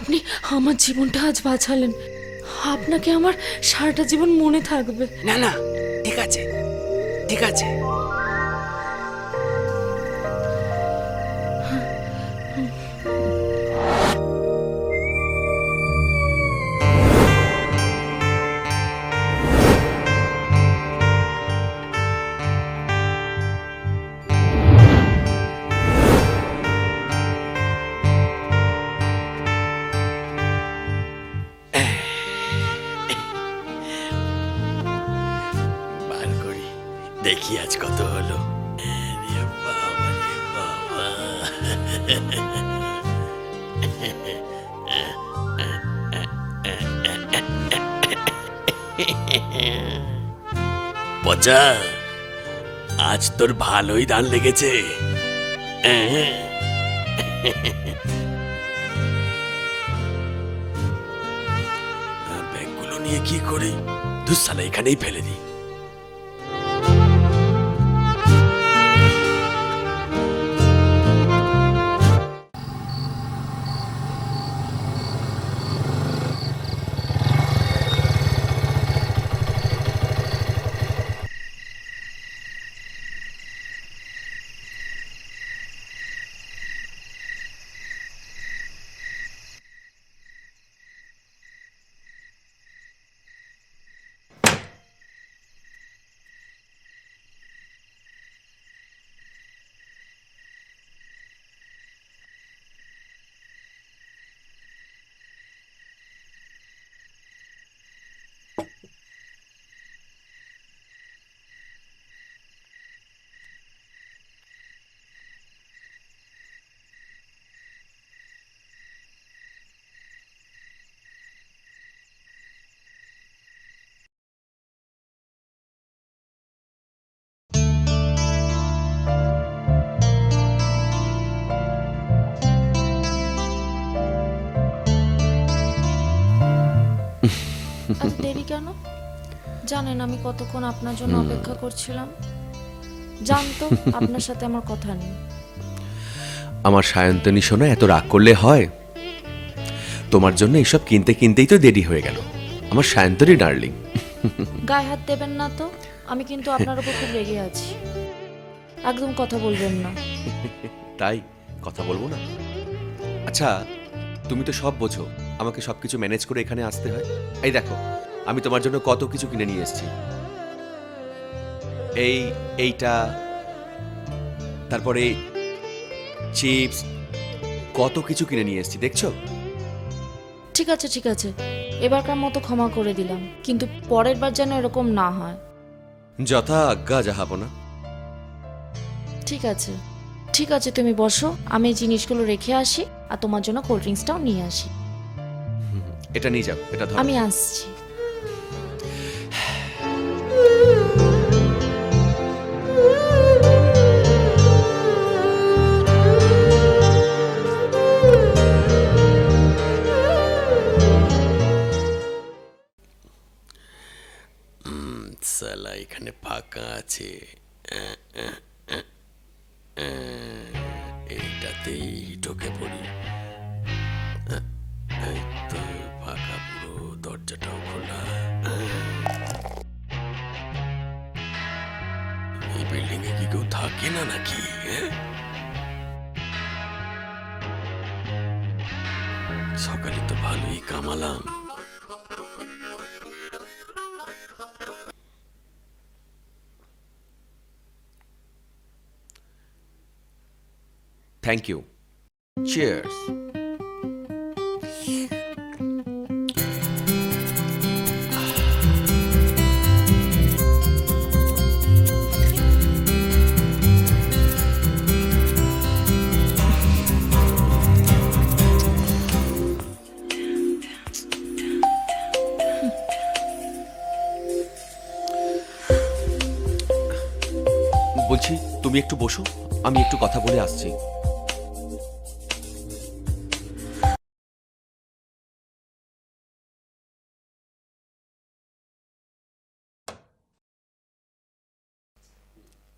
আপনি আমার জীবনটা আজ বাঁচালেন। আপনাকে আমার সারাটা জীবন মনে থাকবে। না না, ঠিক আছে ঠিক আছে। বার করি, দেখি আজ কত হলো। রে বাবা রে বাবা। পচা, আজ তোর ভালোই দান লেগেছে। ব্যাগগুলো নিয়ে কি করি? দুঃসালা এখানেই ফেলে দিই। এত দেরি কেন? জানেন আমি কতক্ষণ আপনার জন্য অপেক্ষা করছিলাম। জানতো আপনার সাথে আমার কথা নেই। আমার সায়ন্তনী শোনা এত রাগ করলে হয়? তোমার জন্য এইসব কিনতে কিনতেই তো দেরি হয়ে গেল আমার সায়ন্তনী ডার্লিং। গায়ে হাত দেবেন না তো, আমি কিন্তু আপনার উপর খুব রেগে আছি। একদম কথা বলবেন না। তাই কথা বলবো না? আচ্ছা, তুমি তো সব বোঝো, আমাকে সবকিছু ম্যানেজ করে এখানে আসতে হয়। এই দেখো, আমি তোমার জন্য কত কিছু কিনে নিয়ে এসেছি। এইটা, তারপরে চিপস, কত কিছু কিনে নিয়ে এসেছি, দেখছো? ঠিক আছে ঠিক আছে, এবারকার মতো ক্ষমা করে দিলাম, কিন্তু পরের বার যেন এরকম না হয়। যথা আজ্ঞা জাহাপনা। ঠিক আছে ঠিক আছে, তুমি বসো, আমি এই জিনিসগুলো রেখে আসি, আর তোমার জন্য কোল্ড ড্রিঙ্কসটাও নিয়ে আসি। এটা নিয়ে যাও, এটা ধরো। আমি আসছি। সালা এখানে ফাঁকা আছে, এইটাতেই ঢুকে পড়ি। এই তো ফাঁকা, পুরো দরজাটাও খোলা। এই বিল্ডিং এ কি কেউ থাকে না নাকি? সকালে তো ভালোই কামালাম। Thank you. চিয়ার্স। বলছি, তুমি একটু বসো, আমি একটু কথা বলে আসছি।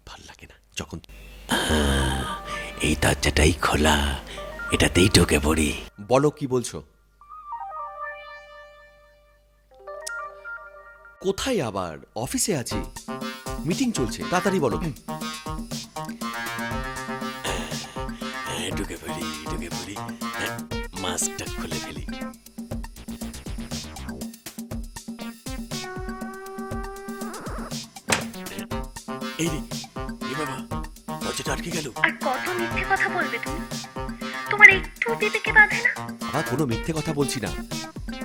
ভাল লাগে না যখন এই দরজাটাই খোলা, এটাতেই ঢুকে পড়ি। বলো কি বলছো? কোথায় আবার? অফিসে আছি, মিটিং চলছে, তাড়াতাড়ি বলো। ঢুকে পড়ি, মাস্কটা খুলে ফেলি। এই রে, এ বাবা, দরজাটা আটকে গেল। আর কত মিথ্যে কথা বলবে তুমি? তোমার একটু বিবেকে বাঁধে না? বাবা, কোনো মিথ্যে কথা বলছি না।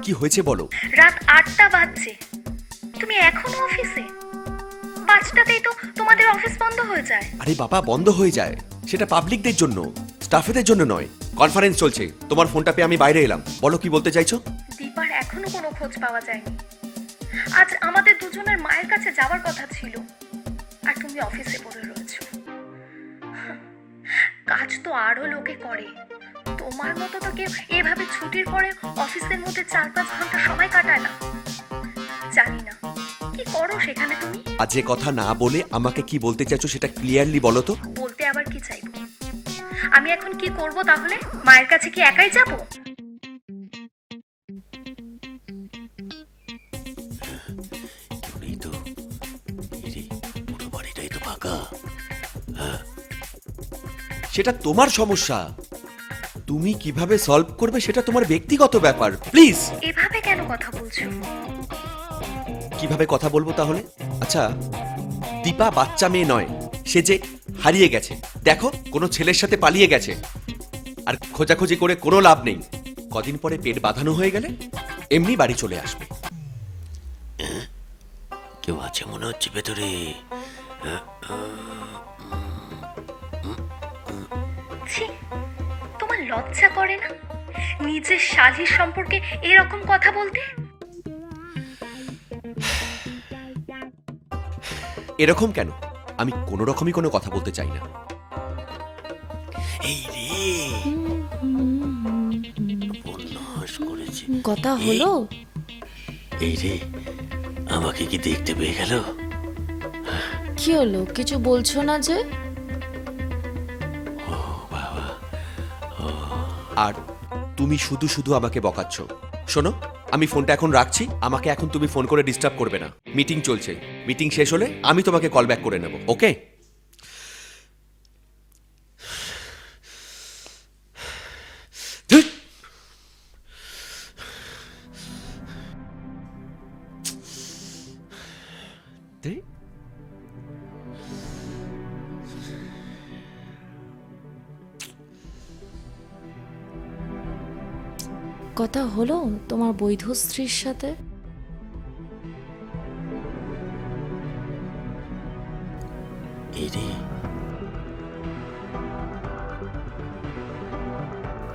কি হয়েছে বলো। রাত 8টা বাজছে, তুমি এখনো অফিসে? 5টাতেই তো তোমাদের অফিস বন্ধ হয়ে যায়। আরে বাবা, বন্ধ হয়ে যায়, সেটা পাবলিকদের জন্য, স্টাফেদের জন্য নয়। কনফারেন্স চলছে, তোমার ফোনটা পেয়ে আমি বাইরে এলাম। বলো কি বলতে চাইছো। দীপার এখনো কোনো খোঁজ পাওয়া যায়নি। আজ আমাদের দুজনের মায়ের কাছে যাওয়ার কথা ছিল, আর তুমি অফিসে পড়ে রয়েছো। কাজ তো আরো লোকে করে, তোমার মতো তো কেউ এভাবে ছুটির পরে অফিসের মধ্যে 4-5 ঘন্টা সময় কাটায় না। জানি না কি করো সেখানে তুমি। আর যে কথা না বলে আমাকে কি বলতে চাইছো সেটা ক্লিয়ারলি বলো তো। বলতে আবার কি চাইবো? আমি এখন কি করব তাহলে? মায়ের কাছে কি একাই যাব? এই তো, এই রে, পুরো বাড়িটাই তো ফাঁকা। সেটা তোমার সমস্যা, তুমি কিভাবে সলভ করবে সেটা তোমার ব্যক্তিগত ব্যাপার। প্লিজ। এভাবে কেন কথা বলছো? কিভাবে কথা বলবো তাহলে? আচ্ছা, দীপা বাচ্চা মেয়ে নয়, সে যে হারিয়ে গেছে, দেখো কোনো ছেলের সাথে পালিয়ে গেছে। আর খোঁজাখুঁজি করে কোনো লাভ নেই, কদিন পরে পেট বাঁধানো হয়ে গেলে এমনি বাড়ি চলে আসবে। কেউ আছে মনে হচ্ছে ভেতরে। ছি, তোমার লজ্জা করে না নিজের শালীর সম্পর্কে এরকম কথা বলতে? এরকম কেন? আমি কোনো রকমই কোনো কথা বলতে চাই না। এই রে, উপন্যাস করেছে। কথা হলো? এই রে, আমাকে কি দেখতে পেয়ে গেল? কি হলো, কিছু বলছো না যে? আর তুমি শুধু শুধু আমাকে বকাচ্ছ। শোনো, আমি ফোনটা এখন রাখছি, আমাকে এখন তুমি ফোন করে ডিস্টার্ব করবে না। মিটিং চলছে, মিটিং শেষ হলে আমি তোমাকে কল ব্যাক করে নেব, ওকে? কথা হলো তোমার বৈধ স্ত্রীর সাথে? এই রে,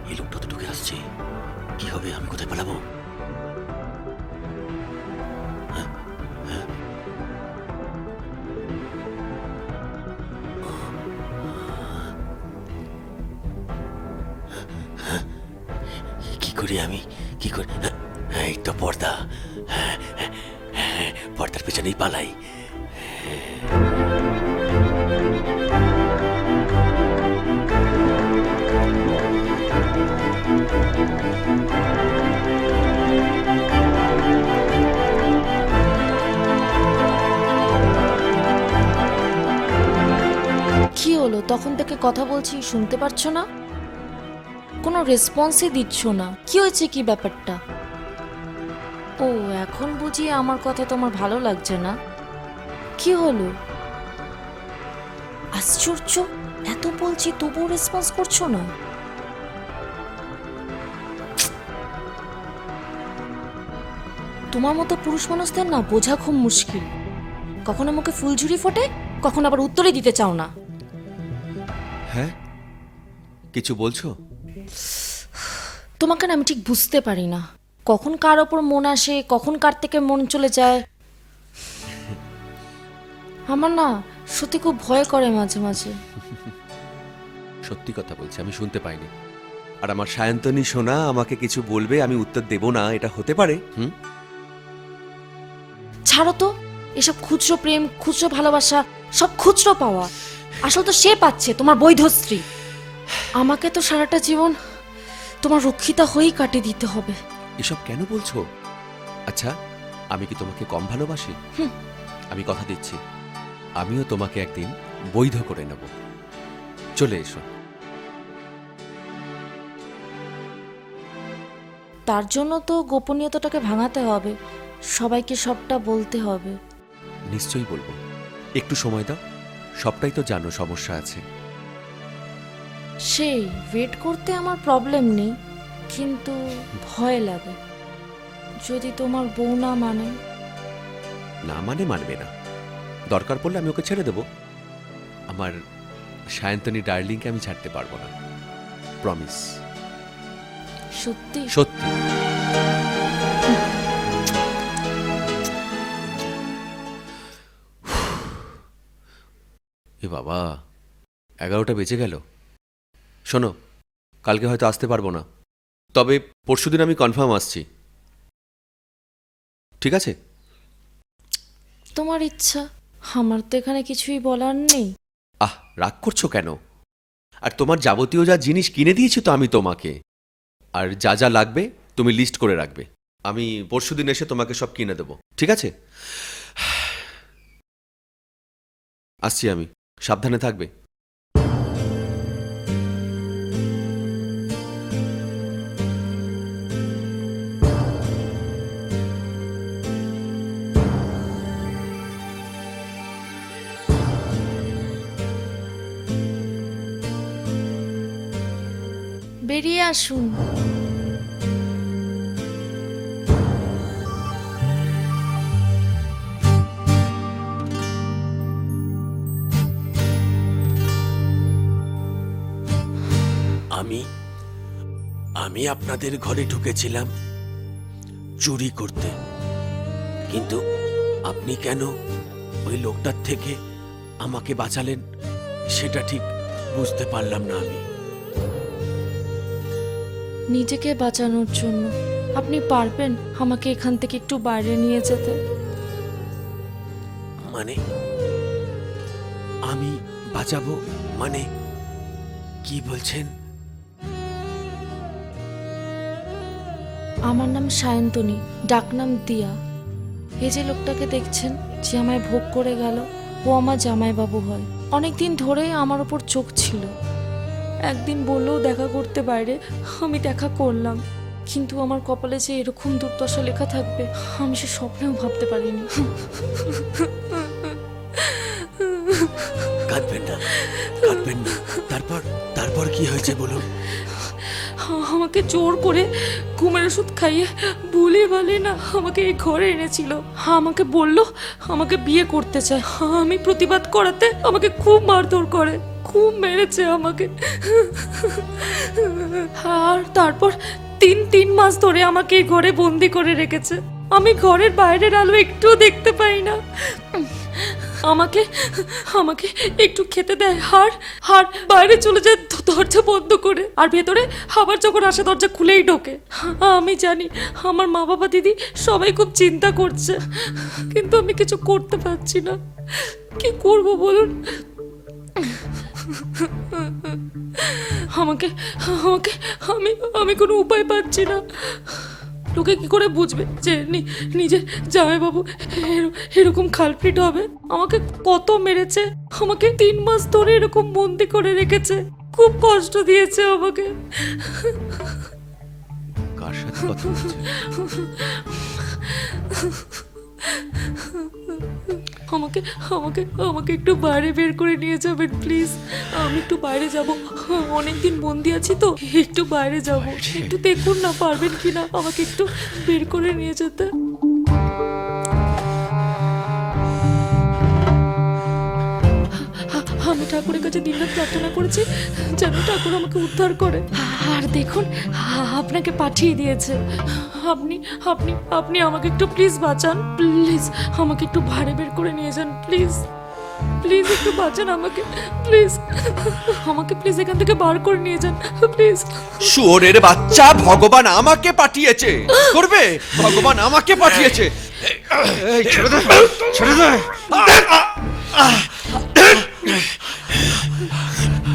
এই লোকটা তো ঢুকে আসছে। কি হবে? আমি কোথায় পালাবো? কি করি আমি? কি করি? এই তো পর্দা, পর্দার পেছনেই পালাই। কি হলো, তখন থেকে কথা বলছি, শুনতে পারছো না? কোনো রেসপন্সই দিচ্ছ না। কি হয়েছে, কি ব্যাপারটা? ও, এখন বুঝি আমার কথা তোমার ভালো লাগছে না? কি হলো? আশ্চর্য, এত বলছি তবুও রেসপন্স করছো না। তোমার মতো পুরুষ মানুষদের না বোঝা খুব মুশকিল। কখনো মুখে ফুলঝুরি ফোটে, কখনো আবার উত্তরে দিতে চাও না। হ্যাঁ, কিছু বলছো? তোমাকে না আমি ঠিক বুঝতে পারি না, কখন কার ওপর মন আসে, কখন কার থেকে মন চলে যায়। আমার না সত্যি খুব ভয় করে মাঝে মাঝে। সত্যি কথা বলছি, আমি শুনতে পাইনি। আর আমার সায়ন্তনী সোনা আমাকে কিছু বলবে, আমি উত্তর দেব না, এটা হতে পারে? ছাড়ো তো এসব খুচরো প্রেম, খুচরো ভালোবাসা, সব খুচরো পাওয়া। আসল তো সে পাচ্ছে, তোমার বৈধ স্ত্রী। আমাকে তো সারাটা জীবন তোমার রক্ষিতা হয়েই কাটিয়ে দিতে হবে। এসব কেন বলছো? আচ্ছা, আমি কি তোমাকে কম ভালোবাসি? আমি কথা দিচ্ছি, আমিও তোমাকে একদিন বৈধ করে নেব। চলে এসো। তার জন্য তো গোপনীয়তাটাকে ভাঙাতে হবে, সবাইকে সবটা বলতে হবে। নিশ্চয়ই বলবো, একটু সময় দাও। সবটাই তো জানো, সমস্যা আছে। সেই ওয়েট করতে আমার প্রবলেম নেই, কিন্তু ভয় লাগে যদি তোমার বউ না মানে। না মানে মানবে না, দরকার পড়লে আমি ওকে ছেড়ে দেব। আমার সায়ন্তনী ডার্লিংকে আমি ছাড়তে পারবো না, প্রমিস। সত্যি? সত্যি। এ বাবা, 11টা বেজে গেল। শোনো, কালকে হয়তো আসতে পারবো না, তবে পরশুদিন আমি কনফার্ম আসছি, ঠিক আছে? তোমার ইচ্ছা, আমার তো এখানে কিছুই বলার নেই। আহ, রাগ করছো কেন? আর তোমার যাবতীয় যা জিনিস কিনে দিয়েছি তো আমি তোমাকে, আর যা যা লাগবে তুমি লিস্ট করে রাখবে। আমি পরশুদিন এসে তোমাকে সব কিনে দেবো, ঠিক আছে? আসছি আমি, সাবধানে থাকবে। বেরিয়ে আসুন। আমি আপনাদের ঘরে ঢুকেছিলাম চুরি করতে, কিন্তু আপনি কেন ওই লোকটার থেকে আমাকে বাঁচালেন সেটা ঠিক বুঝতে পারলাম না আমি। নিজেকে বাঁচানোর জন্য আপনি পারবেন আমাকে এখান থেকে একটু বাইরে নিয়ে যেতে? মানে আমি বাঁচাবো মানে কি বলছেন? আমার নাম সায়ন্তনী, ডাকনাম দিয়া। এই যে লোকটাকে দেখছেন, যে আমায় ভোগ করে গেল, ও আমার জামাইবাবু হয়। অনেকদিন ধরেই আমার ওপর চোখ ছিল। একদিন বললেও দেখা করতে বাইরে, আমি দেখা করলাম, কিন্তু আমার কপালে যে এরকম দুর্দশা লেখা থাকবে আমি সে স্বপ্নেও ভাবতে পারিনি। কাঁদবেন না, কাঁদবেন না। তারপর কি হয়েছে বলুন? আমাকে জোর করে ঘুমের ওষুধ খাইয়ে ভুলিয়ে ভালিয়ে না আমাকে এই ঘরে এনেছিল। আমাকে বলল আমাকে বিয়ে করতে চায়। আমি প্রতিবাদ করাতে আমাকে খুব মারধর করে, খুব মেরেছে আমাকে। আর তারপর তিন মাস ধরে আমাকে এই ঘরে বন্দি করে রেখেছে। আমি ঘরের বাইরের আলো একটুও দেখতে পাই না। আমাকে আমাকে একটু খেতে দেয়, আর বাইরে চলে যায় দরজা বন্ধ করে, আর ভেতরে আবার যখন আসে দরজা খুলেই ঢোকে। আমি জানি আমার মা বাবা দিদি সবাই খুব চিন্তা করছে, কিন্তু আমি কিছু করতে পারছি না। কি করব বলুন? আমাকে আমাকে আমি আমি কোনো উপায় পাচ্ছি না। লোকে কি করে বুঝবে যে নিজের জামাইবাবু এরকম খালপিট হবে? আমাকে কত মেরেছে, আমাকে 3 মাস ধরে এরকম বন্দি করে রেখেছে, খুব কষ্ট দিয়েছে আমাকে। কার সাথে কথা বলছে? আমাকে আমাকে আমাকে একটু বাইরে বের করে নিয়ে যাবেন প্লিজ। আমি একটু বাইরে যাব, অনেকদিন বন্দি আছি তো, একটু বাইরে যাব। একটু দেখুন না পারবেন কিনা আমাকে একটু বের করে নিয়ে যেতে। আমি ঠাকুরের কাছে দিনরাত প্রার্থনা করেছি যেন ঠাকুর আমাকে উদ্ধার করে। আর দেখুন আপনাকে পাঠিয়ে দিয়েছে। আপনি আপনি আপনি আমাকে একটু প্লিজ বাঁচান, প্লিজ আমাকে একটু বাইরে বের করে নিয়ে যান প্লিজ। প্লিজ একটু বাঁচান আমাকে, প্লিজ আমাকে প্লিজ এখান থেকে বার করে নিয়ে যান প্লিজ। শুয়োরের বাচ্চা, ভগবান আমাকে পাঠিয়েছে করবে, ভগবান আমাকে পাঠিয়েছে। এই ছেড়ে দে, ছেড়ে দে।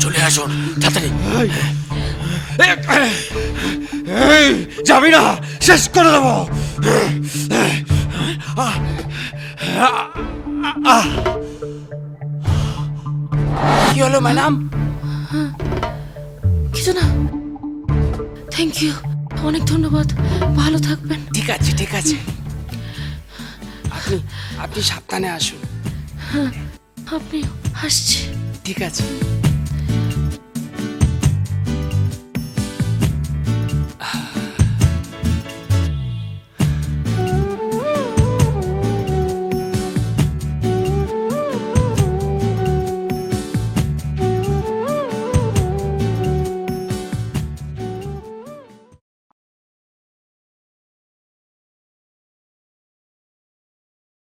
চলে আসুন তাড়াতাড়ি। যাবি না, শেষ করে দেবো। কি হলো ম্যাডাম? কিছু না, থ্যাংক ইউ, অনেক ধন্যবাদ, ভালো থাকবেন। ঠিক আছে ঠিক আছে, আপনি আপনি সাবধানে আসুন। আপনি আসছি। ঠিক আছে।